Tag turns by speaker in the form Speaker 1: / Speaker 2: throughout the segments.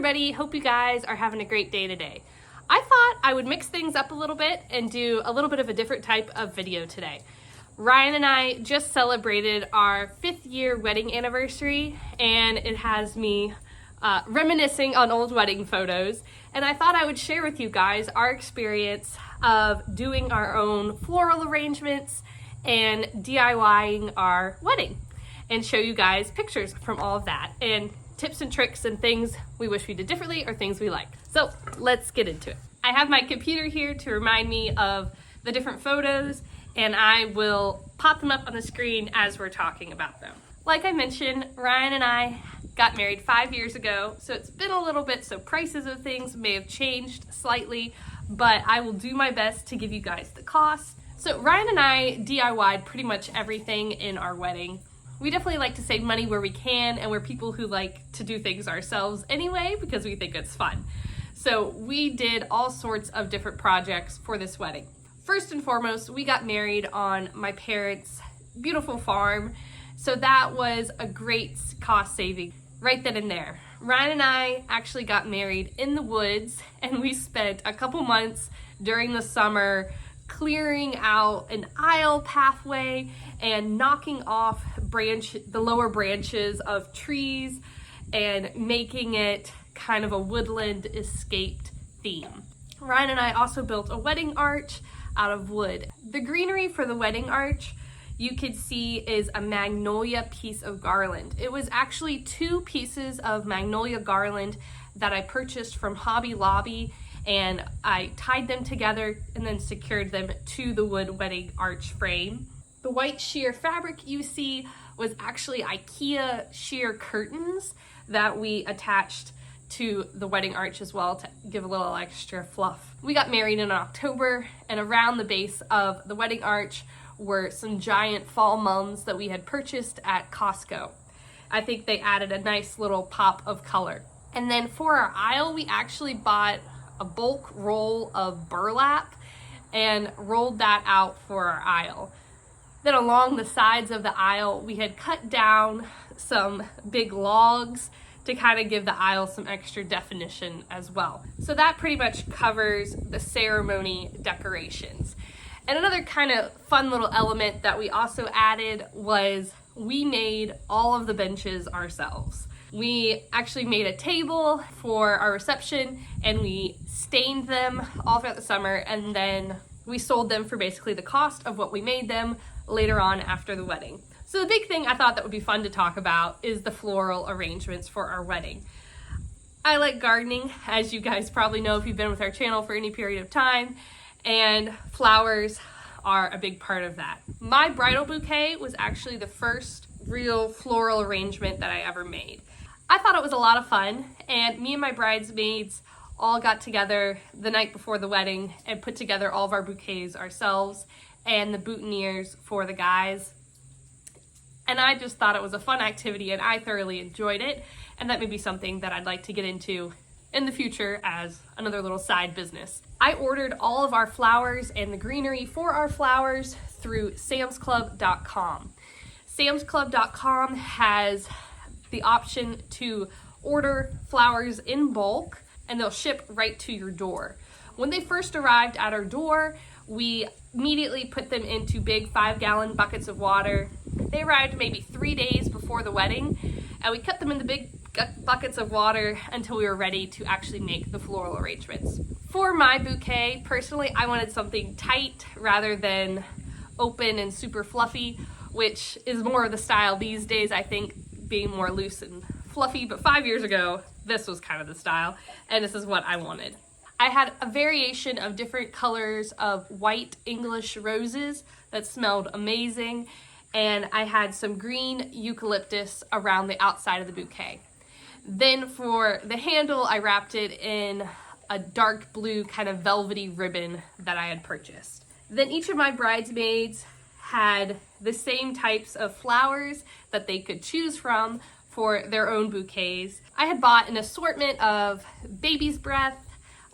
Speaker 1: everybody, hope you guys are having a great day today. I thought I would mix things up a little bit and do a little bit of a different type of video today. Ryan and I just celebrated our 5th year wedding anniversary, and it has me reminiscing on old wedding photos, and I thought I would share with you guys our experience of doing our own floral arrangements and DIYing our wedding, and show you guys pictures from all of that and tips and tricks and things we wish we did differently or things we liked. So let's get into it. I have my computer here to remind me of the different photos, and I will pop them up on the screen as we're talking about them. Like I mentioned, Ryan and I got married 5 years ago, so it's been a little bit, so prices of things may have changed slightly, but I will do my best to give you guys the cost. So Ryan and I DIY'd pretty much everything in our wedding. We definitely like to save money where we can, and we're people who like to do things ourselves anyway because we think it's fun. So we did all sorts of different projects for this wedding. First and foremost, we got married on my parents' beautiful farm, so that was a great cost saving right then and there. Ryan and I actually got married in the woods, and we spent a couple months during the summer clearing out an aisle pathway and knocking off the lower branches of trees and making it kind of a woodland escaped theme. Ryan and I also built a wedding arch out of wood. The greenery for the wedding arch you could see is a magnolia piece of garland. It was actually 2 pieces of magnolia garland that I purchased from Hobby Lobby, and I tied them together and then secured them to the wood wedding arch frame. The white sheer fabric you see was actually IKEA sheer curtains that we attached to the wedding arch as well to give a little extra fluff. We got married in October, and around the base of the wedding arch were some giant fall mums that we had purchased at Costco. I think they added a nice little pop of color. And then for our aisle, we actually bought a bulk roll of burlap and rolled that out for our aisle. Then along the sides of the aisle, we had cut down some big logs to kind of give the aisle some extra definition as well. So that pretty much covers the ceremony decorations. And another kind of fun little element that we also added was we made all of the benches ourselves. We actually made a table for our reception, and we stained them all throughout the summer, and then we sold them for basically the cost of what we made them later on after the wedding. So the big thing I thought that would be fun to talk about is the floral arrangements for our wedding. I like gardening, as you guys probably know if you've been with our channel for any period of time, and flowers are a big part of that. My bridal bouquet was actually the first real floral arrangement that I ever made. I thought it was a lot of fun, and me and my bridesmaids all got together the night before the wedding and put together all of our bouquets ourselves and the boutonnieres for the guys. And I just thought it was a fun activity, and I thoroughly enjoyed it, and that may be something that I'd like to get into in the future as another little side business. I ordered all of our flowers and the greenery for our flowers through samsclub.com. Samsclub.com has the option to order flowers in bulk, and they'll ship right to your door. When they first arrived at our door, we immediately put them into big 5-gallon buckets of water. They arrived maybe 3 days before the wedding, and we kept them in the big buckets of water until we were ready to actually make the floral arrangements. For my bouquet, personally, I wanted something tight rather than open and super fluffy, which is more of the style these days, I think, being more loose and fluffy. But 5 years ago, this was kind of the style, and this is what I wanted. I had a variation of different colors of white English roses that smelled amazing, and I had some green eucalyptus around the outside of the bouquet. Then for the handle, I wrapped it in a dark blue kind of velvety ribbon that I had purchased. Then each of my bridesmaids had the same types of flowers that they could choose from for their own bouquets. I had bought an assortment of baby's breath,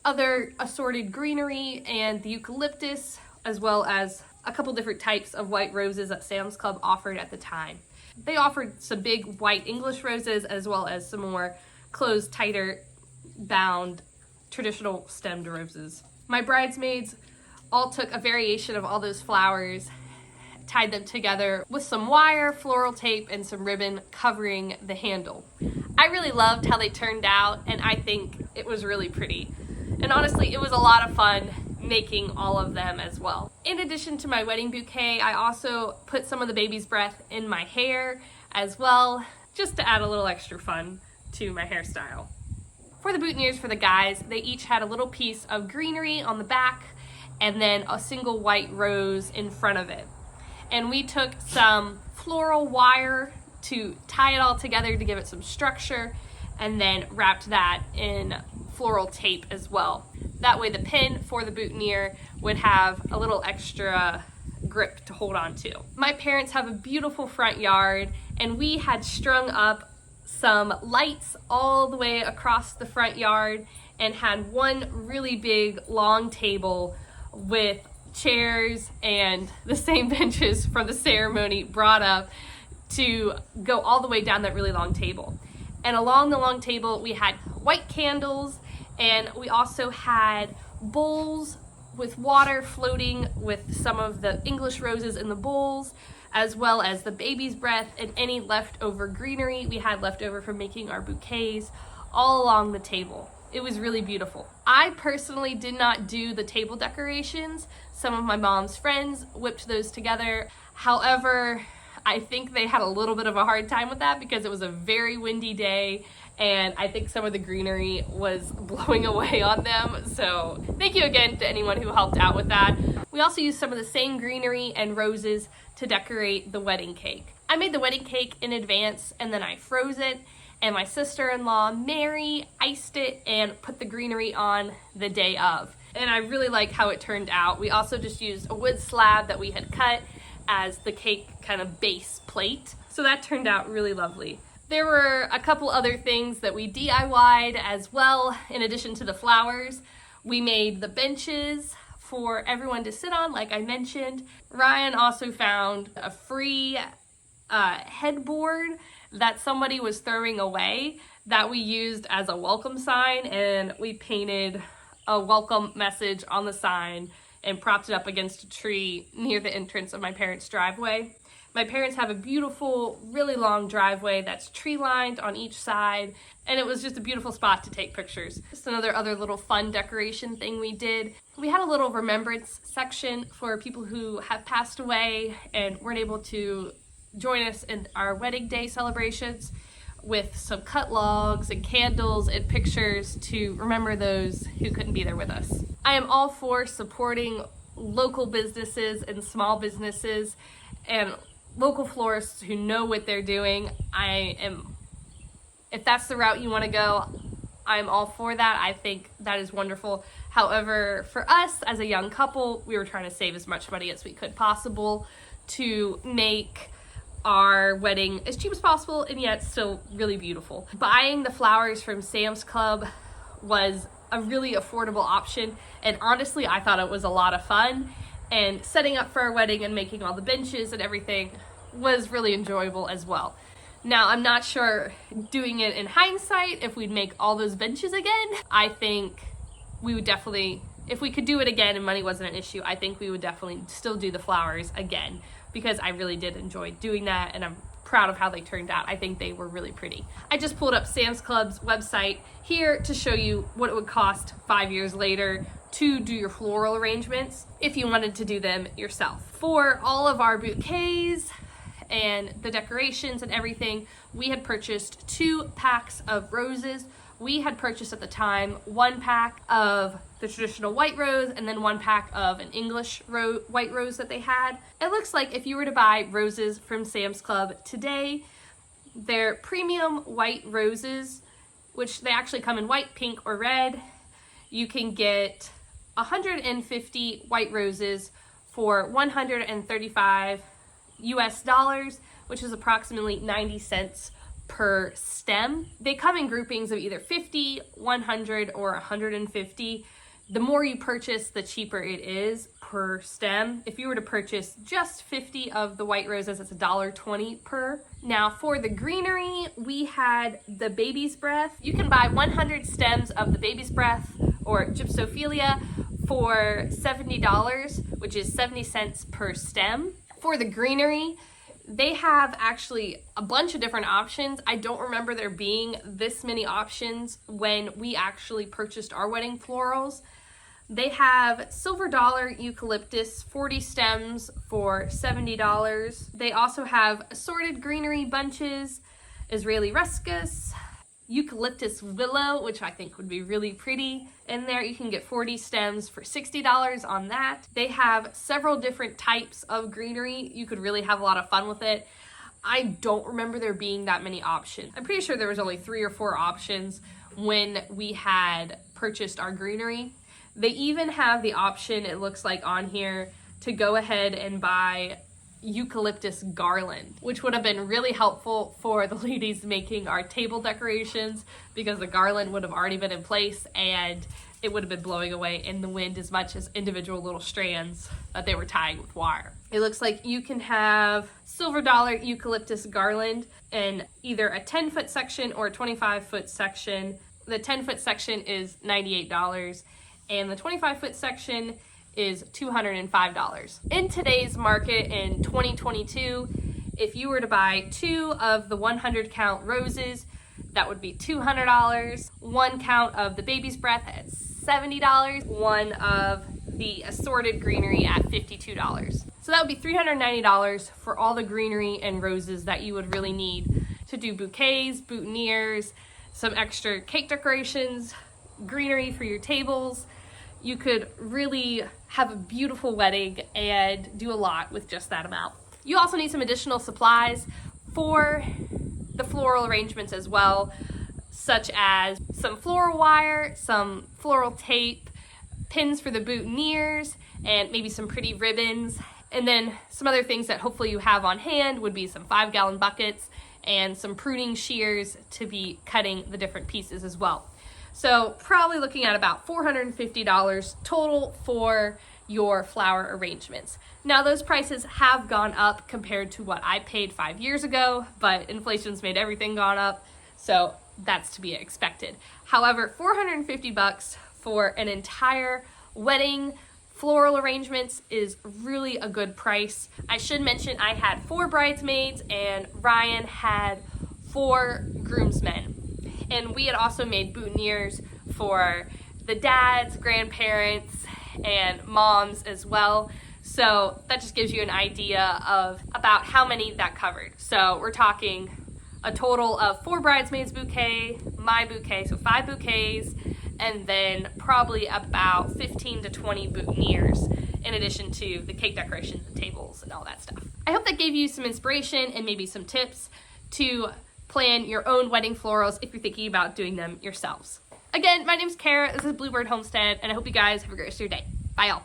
Speaker 1: other assorted greenery, and the eucalyptus, as well as a couple different types of white roses that Sam's Club offered at the time. They offered some big white English roses as well as some more closed, tighter bound traditional stemmed roses. My bridesmaids all took a variation of all those flowers, tied them together with some wire, floral tape, and some ribbon covering the handle. I really loved how they turned out, and I think it was really pretty. And honestly, it was a lot of fun making all of them as well. In addition to my wedding bouquet, I also put some of the baby's breath in my hair as well, just to add a little extra fun to my hairstyle. For the boutonnieres for the guys, they each had a little piece of greenery on the back and then a single white rose in front of it. And we took some floral wire to tie it all together to give it some structure, and then wrapped that in floral tape as well. That way the pin for the boutonniere would have a little extra grip to hold on to. My parents have a beautiful front yard, and we had strung up some lights all the way across the front yard and had one really big long table with chairs and the same benches from the ceremony brought up to go all the way down that really long table. And along the long table we had white candles, and we also had bowls with water floating with some of the English roses in the bowls, as well as the baby's breath and any leftover greenery we had left over from making our bouquets all along the table. It was really beautiful. I personally did not do the table decorations. Some of my mom's friends whipped those together. However, I think they had a little bit of a hard time with that because it was a very windy day, and I think some of the greenery was blowing away on them. So thank you again to anyone who helped out with that. We also used some of the same greenery and roses to decorate the wedding cake. I made the wedding cake in advance and then I froze it, and my sister-in-law Mary iced it and put the greenery on the day of. And I really like how it turned out. We also just used a wood slab that we had cut as the cake kind of base plate. So that turned out really lovely. There were a couple other things that we DIY'd as well. In addition to the flowers, we made the benches for everyone to sit on, like I mentioned. Ryan also found a free headboard that somebody was throwing away that we used as a welcome sign, and we painted a welcome message on the sign and propped it up against a tree near the entrance of my parents' driveway. My parents have a beautiful, really long driveway that's tree lined on each side, and it was just a beautiful spot to take pictures. Just another little fun decoration thing we did. We had a little remembrance section for people who have passed away and weren't able to join us in our wedding day celebrations, with some cut logs and candles and pictures to remember those who couldn't be there with us. I am all for supporting local businesses and small businesses and local florists who know what they're doing. If that's the route you want to go, I'm all for that. I think that is wonderful. However, for us as a young couple, we were trying to save as much money as we could possible to make our wedding as cheap as possible and yet still really beautiful. Buying the flowers from Sam's Club was a really affordable option, and honestly I thought it was a lot of fun, and setting up for our wedding and making all the benches and everything was really enjoyable as well. Now, I'm not sure, doing it in hindsight, if we'd make all those benches again. I think we would definitely, if we could do it again and money wasn't an issue, I think we would definitely still do the flowers again, because I really did enjoy doing that, and I'm proud of how they turned out. I think they were really pretty. I just pulled up Sam's Club's website here to show you what it would cost 5 years later to do your floral arrangements if you wanted to do them yourself. For all of our bouquets and the decorations and everything, we had purchased 2 packs of roses. We had purchased at the time 1 pack of the traditional white rose and then 1 pack of an English white rose that they had. It looks like if you were to buy roses from Sam's Club today, they're premium white roses, which they actually come in white, pink, or red. You can get 150 white roses for $135 US, which is approximately 90 cents per stem. They come in groupings of either 50, 100, or 150. The more you purchase, the cheaper it is per stem. If you were to purchase just 50 of the white roses, it's $1.20 per. Now for the greenery, we had the baby's breath. You can buy 100 stems of the baby's breath or gypsophilia for $70, which is 70 cents per stem. For the greenery, they have actually a bunch of different options. I don't remember there being this many options when we actually purchased our wedding florals. They have silver dollar eucalyptus, 40 stems for $70. They also have assorted greenery bunches, Israeli ruscus, eucalyptus willow, which I think would be really pretty in there. You can get 40 stems for $60 on that. They have several different types of greenery. You could really have a lot of fun with it. I don't remember there being that many options. I'm pretty sure there was only 3 or 4 options when we had purchased our greenery. They even have the option, it looks like on here, to go ahead and buy eucalyptus garland, which would have been really helpful for the ladies making our table decorations because the garland would have already been in place and it would have been blowing away in the wind as much as individual little strands that they were tying with wire. It looks like you can have silver dollar eucalyptus garland in either a 10-foot section or a 25-foot section. The 10-foot section is $98 and the 25-foot section is $205. In today's market in 2022, if you were to buy 2 of the 100 count roses, that would be $200. 1 count of the baby's breath at $70. 1 of the assorted greenery at $52. So that would be $390 for all the greenery and roses that you would really need to do bouquets, boutonnieres, some extra cake decorations, greenery for your tables. You could really have a beautiful wedding and do a lot with just that amount. You also need some additional supplies for the floral arrangements as well, such as some floral wire, some floral tape, pins for the boutonnieres, and maybe some pretty ribbons. And then some other things that hopefully you have on hand would be some 5-gallon buckets and some pruning shears to be cutting the different pieces as well. So probably looking at about $450 total for your flower arrangements. Now those prices have gone up compared to what I paid 5 years ago, but inflation's made everything gone up, so that's to be expected. However, $450 for an entire wedding floral arrangements is really a good price. I should mention I had 4 bridesmaids and Ryan had 4 groomsmen. And we had also made boutonnieres for the dads, grandparents, and moms as well. So that just gives you an idea of about how many that covered. So we're talking a total of 4 bridesmaids bouquet, my bouquet, so 5 bouquets, and then probably about 15 to 20 boutonnieres in addition to the cake decorations and tables and all that stuff. I hope that gave you some inspiration and maybe some tips to plan your own wedding florals if you're thinking about doing them yourselves. Again, my name's Cara, this is Bluebird Homestead, and I hope you guys have a great rest of your day. Bye, y'all.